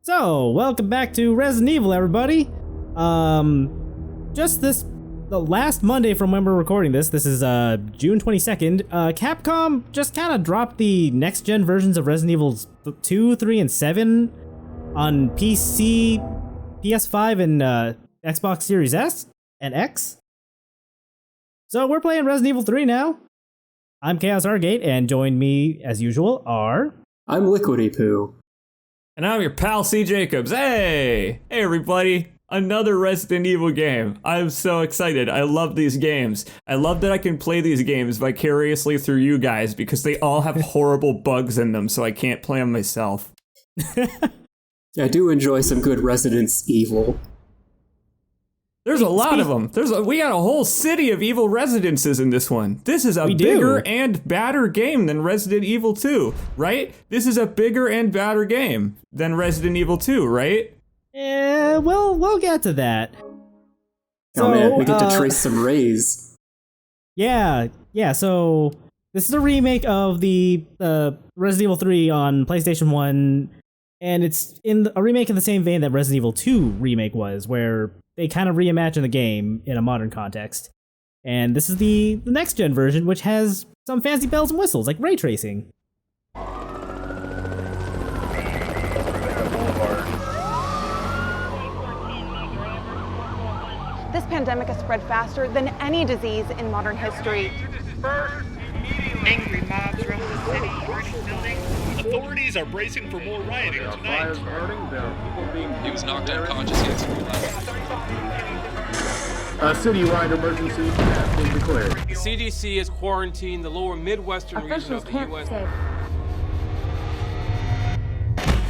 So, welcome back to Resident Evil, everybody. The last Monday from when we're recording this is June 22nd, Capcom just kind of dropped the next-gen versions of Resident Evil 2, 3, and 7 on PC, PS5, and Xbox Series S and X. So we're playing Resident Evil 3 now. I'm ChaosArgate, and join me, as usual, are... I'm Liquidy Poo. And I'm your pal C. Jacobs. Hey everybody, another Resident Evil game. I'm so excited. I love these games. I love that I can play these games vicariously through you guys because they all have horrible bugs in them, so I can't play them myself. I do enjoy some good Resident Evil. There's a lot of them. We got a whole city of evil residences in this one. This is a bigger and badder game than Resident Evil 2, right? This is a bigger and badder game than Resident Evil 2, right? Yeah, well, we'll get to that. Oh man, we get to trace some rays. Yeah, so this is a remake of the Resident Evil 3 on PlayStation 1, and it's in a remake in the same vein that Resident Evil 2 remake was, where they kind of reimagine the game in a modern context. And this is the next-gen version, which has some fancy bells and whistles, like ray tracing. This pandemic has spread faster than any disease in modern history. Angry mobs roam the city, burning buildings. Authorities are bracing for more rioting tonight. He was knocked unconscious. He had some A citywide emergency has been declared. The CDC has quarantined the lower Midwestern region of the U.S.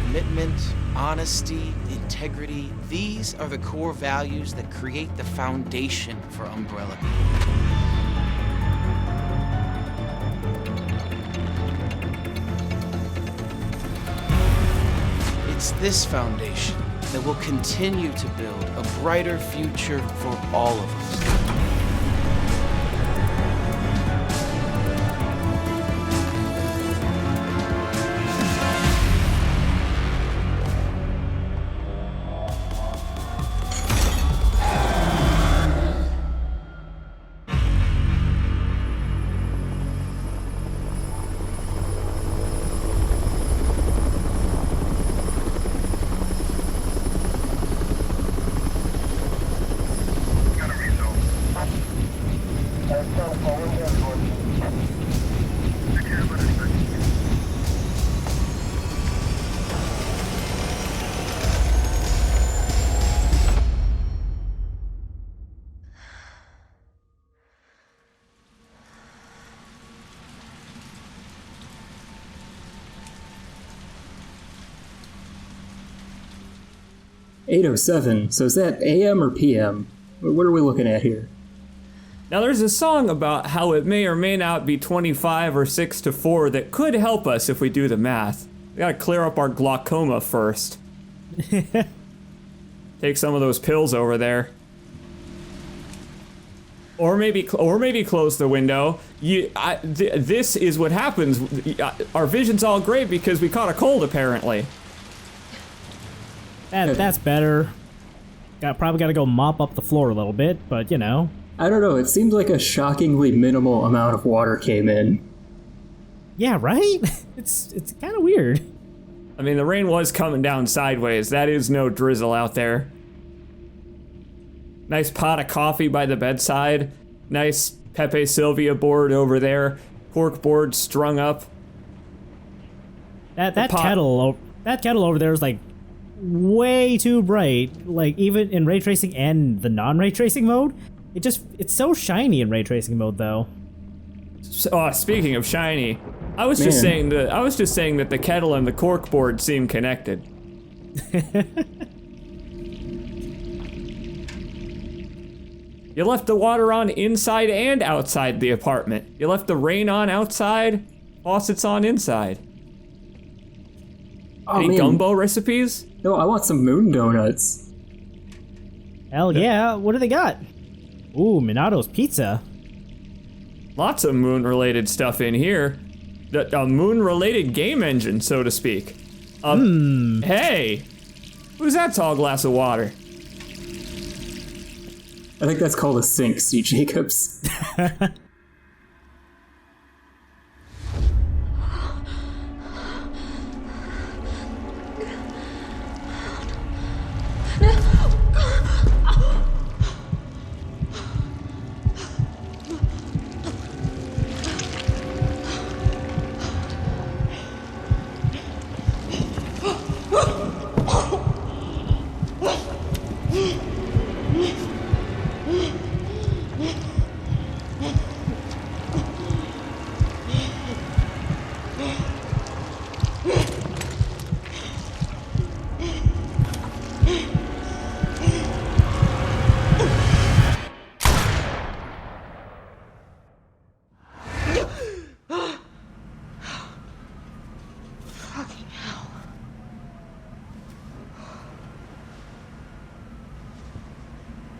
Commitment, honesty, integrity, these are the core values that create the foundation for Umbrella. It's this foundation that will continue to build a brighter future for all of us. .807, so is that AM or PM? What are we looking at here? Now there's a song about how it may or may not be 25 or 6 to 4 that could help us if we do the math. We gotta clear up our glaucoma first. Take some of those pills over there. Or maybe close the window. This is what happens. Our vision's all great because we caught a cold apparently. That's better. Probably gotta go mop up the floor a little bit, but you know. I don't know, it seems like a shockingly minimal amount of water came in. Yeah, right? It's kind of weird. I mean, the rain was coming down sideways. That is no drizzle out there. Nice pot of coffee by the bedside. Nice Pepe Sylvia board over there. Cork board strung up. That kettle over there is like way too bright. Like even in ray tracing and the non-ray tracing mode, it's so shiny in ray tracing mode though. Speaking of shiny, I was just saying that the kettle and the cork board seem connected. You left the water on inside and outside the apartment. You left the rain on outside, faucets on inside. Any gumbo recipes? No, I want some moon donuts. Hell yeah, what do they got? Ooh, Minato's Pizza. Lots of moon-related stuff in here. A moon-related game engine, so to speak. Hey, Who's that tall glass of water? I think that's called a sink, C. Jacobs.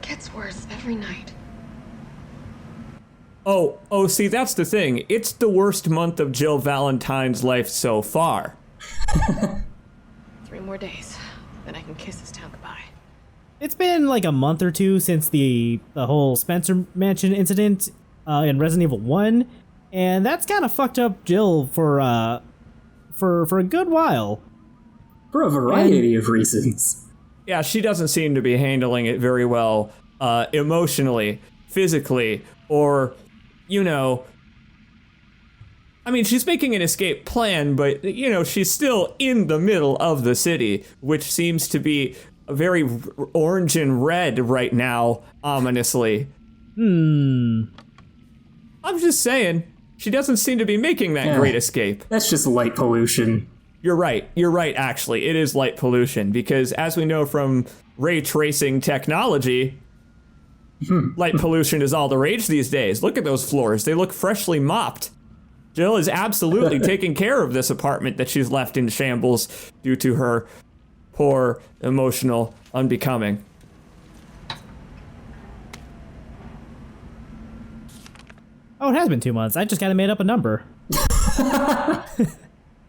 Gets worse every night. Oh, see, that's the thing. It's the worst month of Jill Valentine's life so far. 3 more days, then I can kiss this town goodbye. It's been like a month or two since the whole Spencer Mansion incident in Resident Evil 1, and that's kind of fucked up Jill for a good while. For a variety of reasons. Yeah, she doesn't seem to be handling it very well, emotionally, physically, or, you know, I mean, she's making an escape plan, but, you know, she's still in the middle of the city, which seems to be very orange and red right now, ominously. I'm just saying, she doesn't seem to be making that great escape. That's just light pollution. You're right, actually. It is light pollution, because as we know from ray tracing technology, light pollution is all the rage these days. Look at those floors. They look freshly mopped. Jill is absolutely taking care of this apartment that she's left in shambles due to her poor, emotional unbecoming. Oh, it has been 2 months. I just kind of made up a number.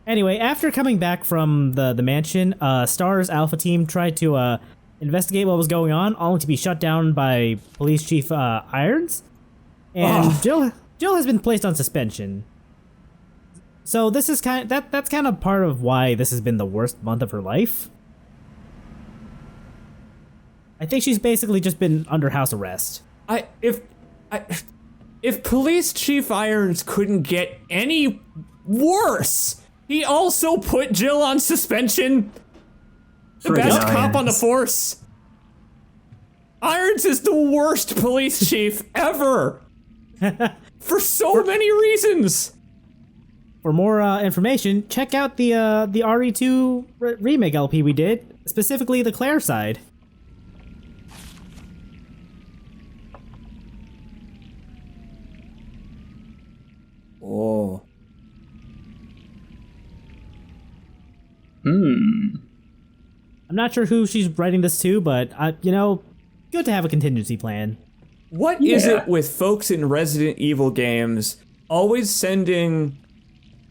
Anyway, after coming back from the mansion, STAR's Alpha team tried to investigate what was going on, only to be shut down by Police Chief Irons. And Jill has been placed on suspension. So this is that's kind of part of why this has been the worst month of her life. I think she's basically just been under house arrest. If Police Chief Irons couldn't get any worse, he also put Jill on suspension. The best cop on the force. Irons is the worst police chief ever. For so many reasons. For more information, check out the RE2 remake LP we did, specifically the Claire side. Oh. I'm not sure who she's writing this to, but, you know, good to have a contingency plan. What is it with folks in Resident Evil games always sending...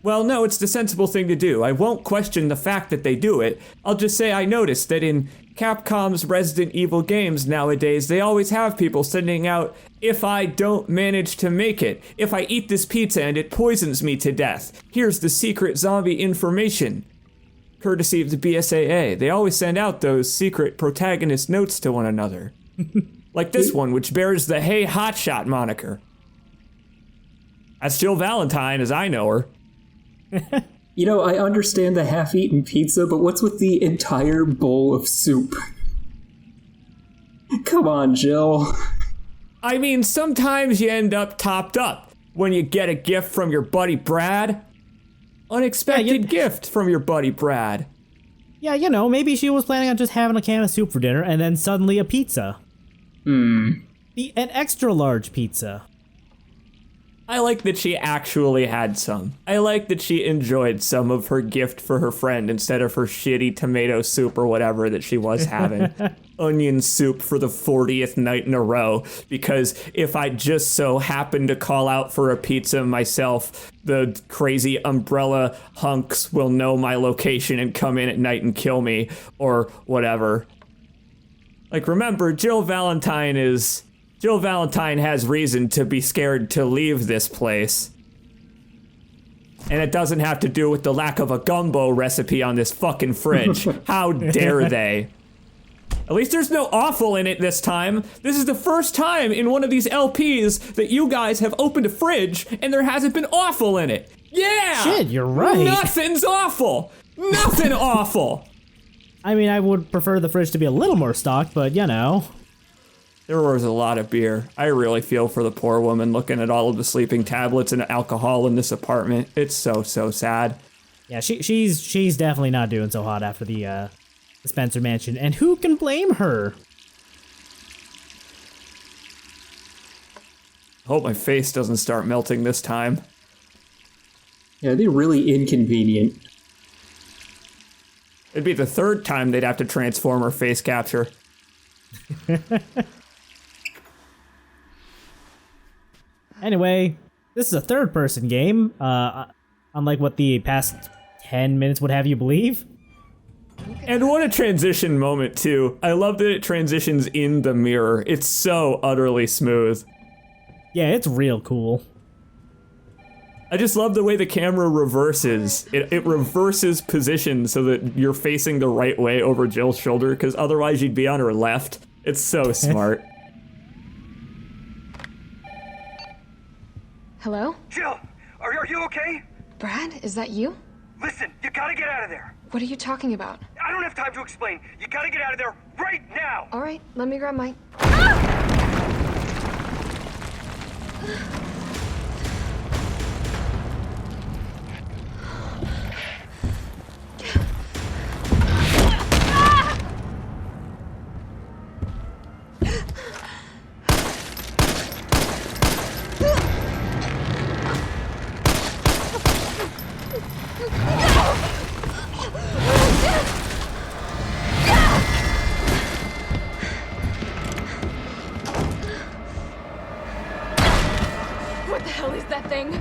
Well, no, it's the sensible thing to do. I won't question the fact that they do it. I'll just say I noticed that in Capcom's Resident Evil games nowadays, they always have people sending out, if I don't manage to make it, if I eat this pizza and it poisons me to death, here's the secret zombie information. Courtesy of the BSAA. They always send out those secret protagonist notes to one another. Like this one, which bears the Hey Hotshot moniker. That's Jill Valentine, as I know her. You know, I understand the half-eaten pizza, but what's with the entire bowl of soup? Come on, Jill. I mean, sometimes you end up topped up when you get a gift from your buddy Brad. Unexpected gift from your buddy Brad. Yeah, you know, maybe she was planning on just having a can of soup for dinner and then suddenly a pizza. An extra large pizza. I like that she actually had some. I like that she enjoyed some of her gift for her friend instead of her shitty tomato soup or whatever that she was having. Onion soup for the 40th night in a row, because if I just so happen to call out for a pizza myself, the crazy umbrella hunks will know my location and come in at night and kill me, or whatever. Like, remember, Jill Valentine has reason to be scared to leave this place. And it doesn't have to do with the lack of a gumbo recipe on this fucking fridge. How dare they? At least there's no offal in it this time. This is the first time in one of these LPs that you guys have opened a fridge and there hasn't been offal in it. Yeah! Shit, you're right. Nothing's awful. Nothing awful. I mean, I would prefer the fridge to be a little more stocked, but you know. There was a lot of beer. I really feel for the poor woman looking at all of the sleeping tablets and alcohol in this apartment. It's so sad. Yeah, she's definitely not doing so hot after the Spencer Mansion, and who can blame her? I hope my face doesn't start melting this time. Yeah, they're really inconvenient. It'd be the third time they'd have to transform her face capture. Anyway, this is a third-person game, unlike what the past 10 minutes would have you believe. And what a transition moment, too. I love that it transitions in the mirror. It's so utterly smooth. Yeah, it's real cool. I just love the way the camera reverses. It reverses position so that you're facing the right way over Jill's shoulder, because otherwise you'd be on her left. It's so smart. Hello? Jill, are you okay? Brad, is that you? Listen, you gotta get out of there. What are you talking about? I don't have time to explain. You gotta get out of there right now. All right, let me grab my... What the hell is that thing?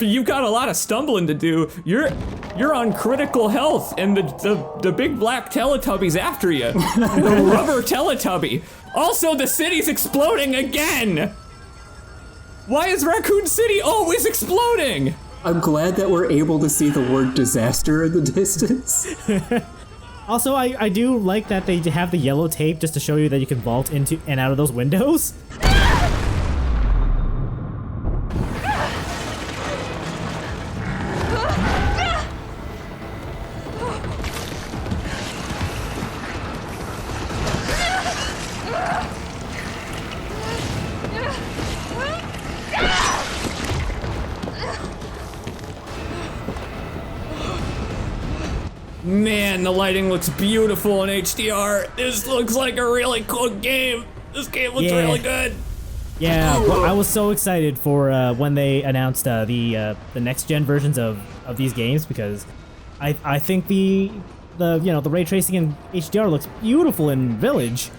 You've got a lot of stumbling to do. You're on critical health, and the big black Teletubby's after you. The rubber Teletubby. Also, the city's exploding again! Why is Raccoon City always exploding? I'm glad that we're able to see the word disaster in the distance. Also, I do like that they have the yellow tape just to show you that you can vault into and out of those windows. Man, the lighting looks beautiful in HDR. This looks like a really cool game. This game looks really good. Yeah, well, I was so excited for when they announced the next gen versions of these games, because I think the ray tracing in HDR looks beautiful in Village.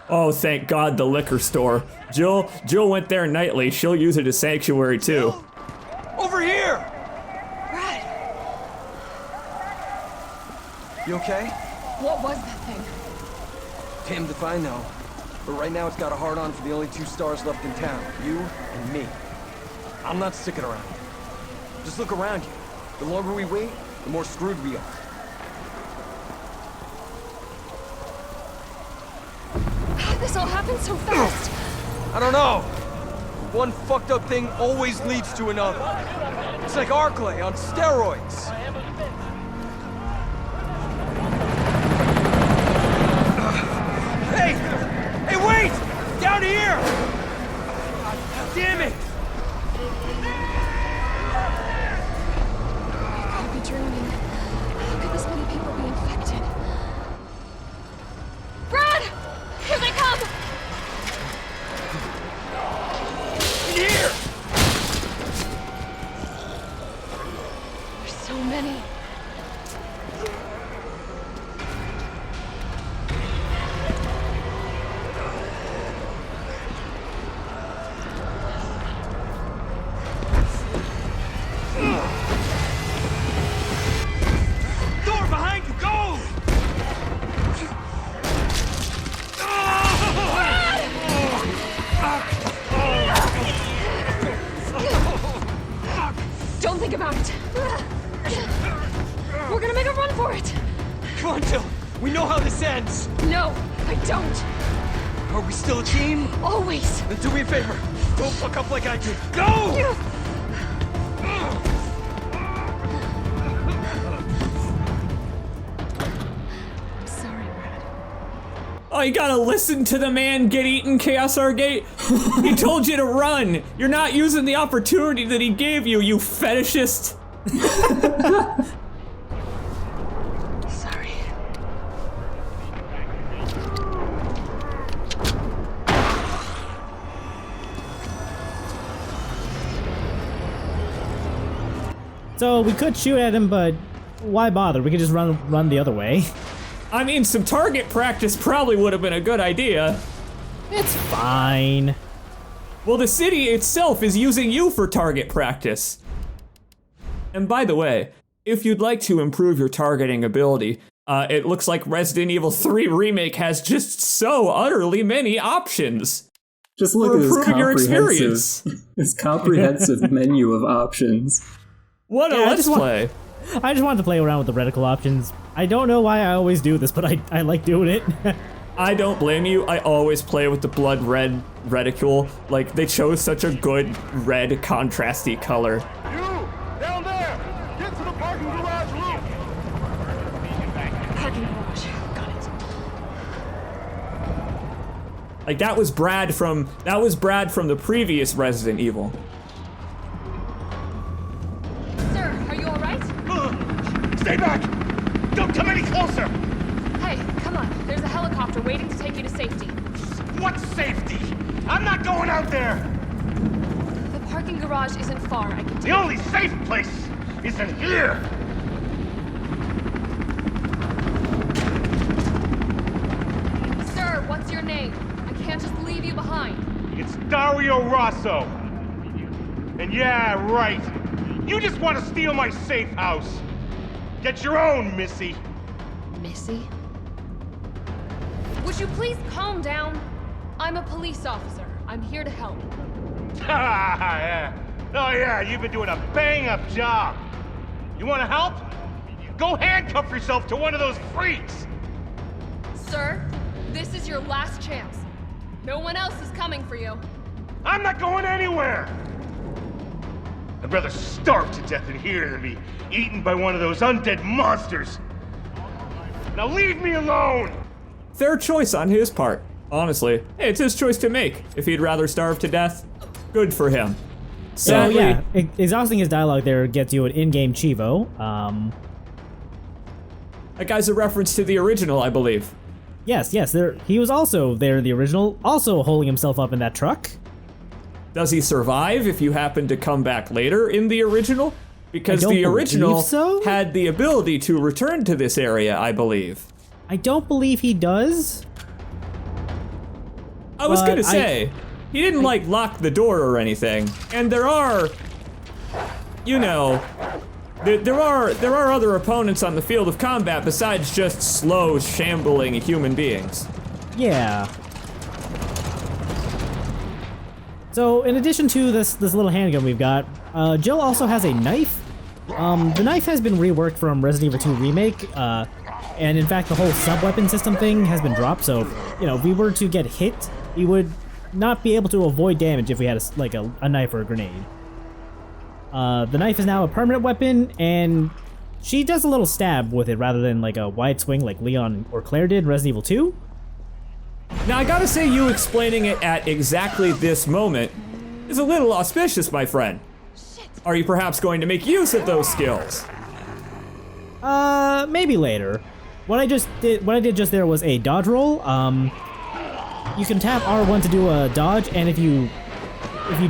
Oh, thank God, the liquor store. Jill went there nightly. She'll use it as sanctuary too. Over here! Brad, You okay? what was that thing? Damned if I know. But right now it's got a hard-on for the only 2 stars left in town. You and me. I'm not sticking around. Just look around you. The longer we wait, the more screwed we are. How'd this all happen so fast? I don't know. One fucked up thing always leads to another. It's like Arclay on steroids. Hey! Hey, wait! Down here! Damn it! I could be dreaming. How could this many people be infected? Brad! Here they come! In here! There's so many. Door behind you, go! Don't think about it. We're gonna make a run for it. Come on, Jill. We know how this ends. No, I don't. Are we still a team? Always. Then do me a favor. Don't fuck up like I did. Go! I'm sorry, Brad. Oh, you gotta listen to the man get eaten, ChaosArgate. He told you to run. You're not using the opportunity that he gave you, you fetishist. Sorry. So we could shoot at him, but why bother? We could just run the other way. I mean, some target practice probably would have been a good idea. It's fine. Well, the city itself is using you for target practice. And by the way, if you'd like to improve your targeting ability, it looks like Resident Evil 3 Remake has just so utterly many options. Just look at this comprehensive menu of options. What a let's play. I just wanted to play around with the reticle options. I don't know why I always do this, but I like doing it. I don't blame you. I always play with the blood red reticule. Like, they chose such a good red contrasty color. You! Down there! Get to the parking garage roof! Parking garage. Got it. Like, that was Brad from the previous Resident Evil. Sir, are you all right? Stay back! Don't come any closer! Hey, come on. There's a helicopter waiting to take you to safety. What safety? I'm not going out there! The parking garage isn't far. I can The take only safe place is in here! Sir, what's your name? I can't just leave you behind. It's Dario Rosso. And yeah, right. You just want to steal my safe house. Get your own, Missy. Missy? Would you please calm down? I'm a police officer. I'm here to help. Yeah. Oh yeah, you've been doing a bang-up job. You want to help? Go handcuff yourself to one of those freaks. Sir, this is your last chance. No one else is coming for you. I'm not going anywhere. I'd rather starve to death in here than be eaten by one of those undead monsters. Now leave me alone! Fair choice on his part. Honestly, hey, it's his choice to make. If he'd rather starve to death, good for him. So yeah, exhausting his dialogue there gets you an in-game Chivo. That guy's a reference to the original, I believe. Yes, he was also there in the original, also holding himself up in that truck. Does he survive if you happen to come back later in the original? Because the original had the ability to return to this area, I believe. I don't believe he does. I was gonna say, he didn't like lock the door or anything, and there are, you know, there are other opponents on the field of combat besides just slow, shambling human beings. Yeah. So in addition to this little handgun we've got, Jill also has a knife. The knife has been reworked from Resident Evil 2 Remake, and in fact the whole sub-weapon system thing has been dropped, so, you know, if we were to get hit, we would not be able to avoid damage if we had a knife or a grenade. The knife is now a permanent weapon, and she does a little stab with it rather than like a wide swing like Leon or Claire did in Resident Evil 2. Now I gotta say, you explaining it at exactly this moment is a little auspicious, my friend. Are you perhaps going to make use of those skills? Maybe later. What I did just there was a dodge roll. You can tap R1 to do a dodge, and if you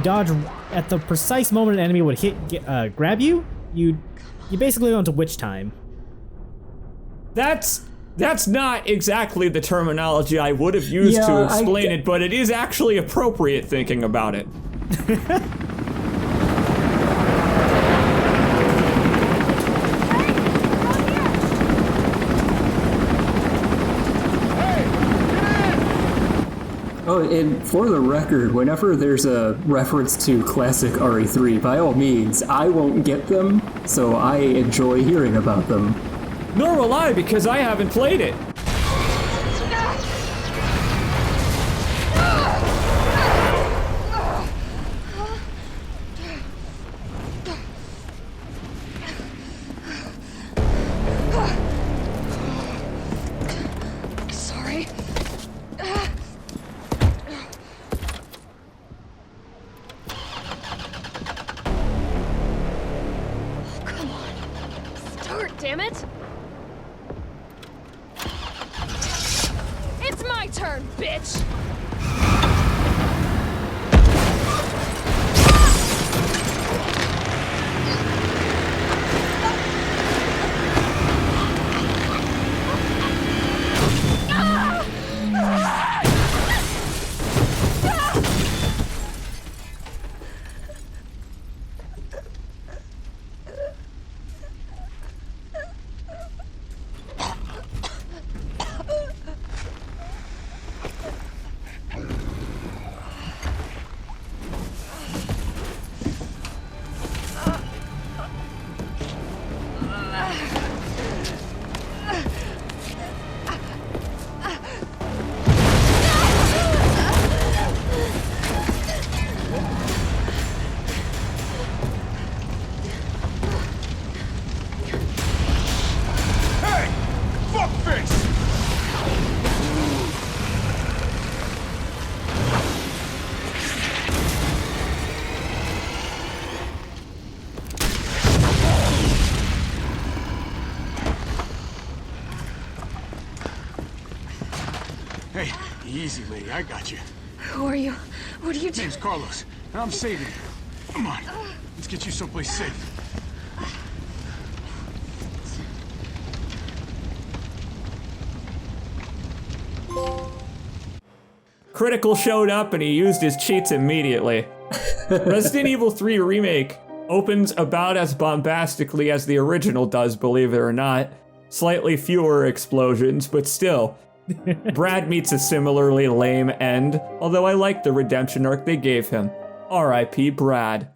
dodge at the precise moment an enemy would grab you, you basically go into witch time. That's not exactly the terminology I would have used to explain it, but it is actually appropriate thinking about it. Oh, and for the record, whenever there's a reference to classic RE3, by all means, I won't get them, so I enjoy hearing about them. Nor will I, because I haven't played it. Sorry. Come on. Start, damn it. It's my turn, bitch! Hey, easy, lady. I got you. Who are you? What are you doing? Name's Carlos, and I'm saving you. Come on, let's get you someplace safe. Critical showed up and he used his cheats immediately. Resident Evil 3 Remake opens about as bombastically as the original does, believe it or not. Slightly fewer explosions, but still. Brad meets a similarly lame end, although I like the redemption arc they gave him. R.I.P. Brad.